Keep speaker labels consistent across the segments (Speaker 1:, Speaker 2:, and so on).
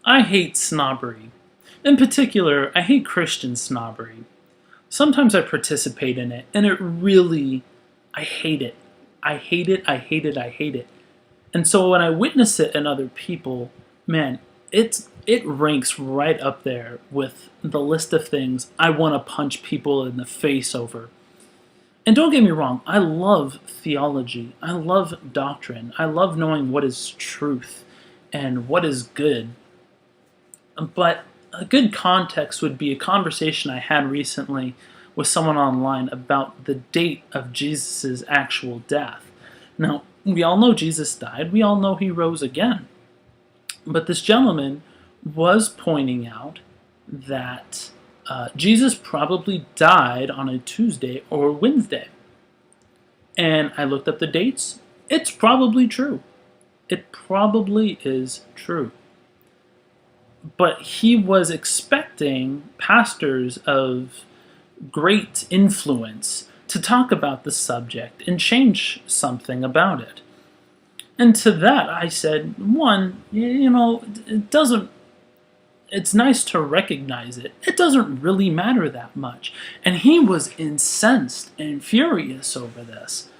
Speaker 1: I hate snobbery. In particular, I hate Christian snobbery. Sometimes I participate in it, and I hate it. I hate it, I hate it, I hate it. And so when I witness it in other people, man, it ranks right up there with the list of things I want to punch people in the face over. And don't get me wrong, I love theology. I love doctrine. I love knowing what is truth and what is good. But a good context would be a conversation I had recently with someone online about the date of Jesus' actual death. Now, we all know Jesus died. We all know he rose again. But this gentleman was pointing out that Jesus probably died on a Tuesday or Wednesday. And I looked up the dates. It's probably true. It probably is true. But he was expecting pastors of great influence to talk about the subject and change something about it. And to that I said, one, it's nice to recognize it. It doesn't really matter that much. And he was incensed and furious over this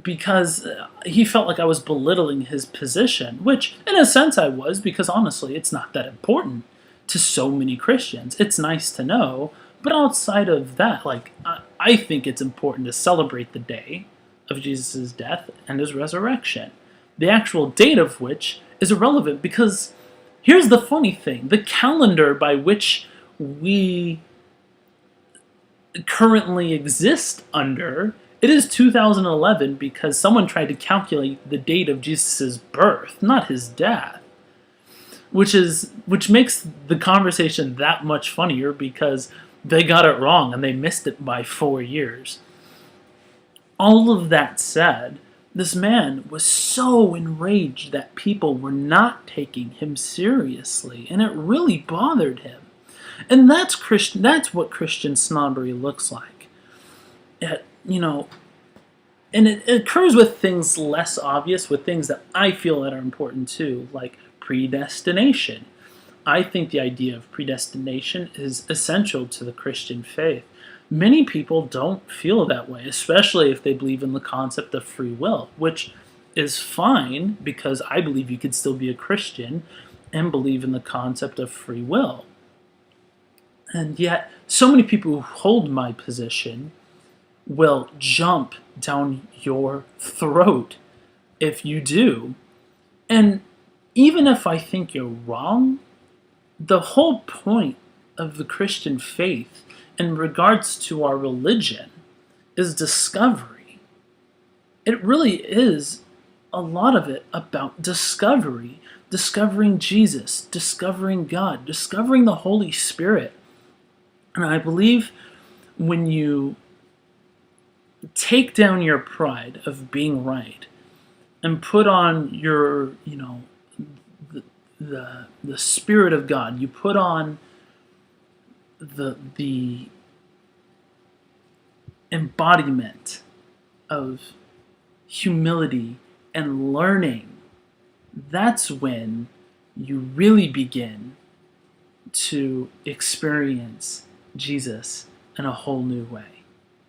Speaker 1: because he felt like I was belittling his position, which in a sense I was, because honestly it's not that important to so many Christians. It's nice to know, but outside of that, I think it's important to celebrate the day of Jesus' death and his resurrection, the actual date of which is irrelevant, because here's the funny thing: the calendar by which we currently exist under, it is 2011 because someone tried to calculate the date of Jesus' birth, not his death. Which makes the conversation that much funnier because they got it wrong and they missed it by 4 years. All of that said, this man was so enraged that people were not taking him seriously, and it really bothered him. And that's what Christian snobbery looks like. And it occurs with things less obvious, with things that I feel that are important too, like predestination. I think the idea of predestination is essential to the Christian faith. Many people don't feel that way, especially if they believe in the concept of free will, which is fine because I believe you could still be a Christian and believe in the concept of free will. And yet, so many people who hold my position will jump down your throat if you do. And even if I think you're wrong, the whole point of the Christian faith in regards to our religion is discovery. It really is a lot of it about discovery, discovering Jesus, discovering God, discovering the Holy Spirit. And I believe when you take down your pride of being right and put on your, the Spirit of God, you put on the embodiment of humility and learning, that's when you really begin to experience Jesus in a whole new way.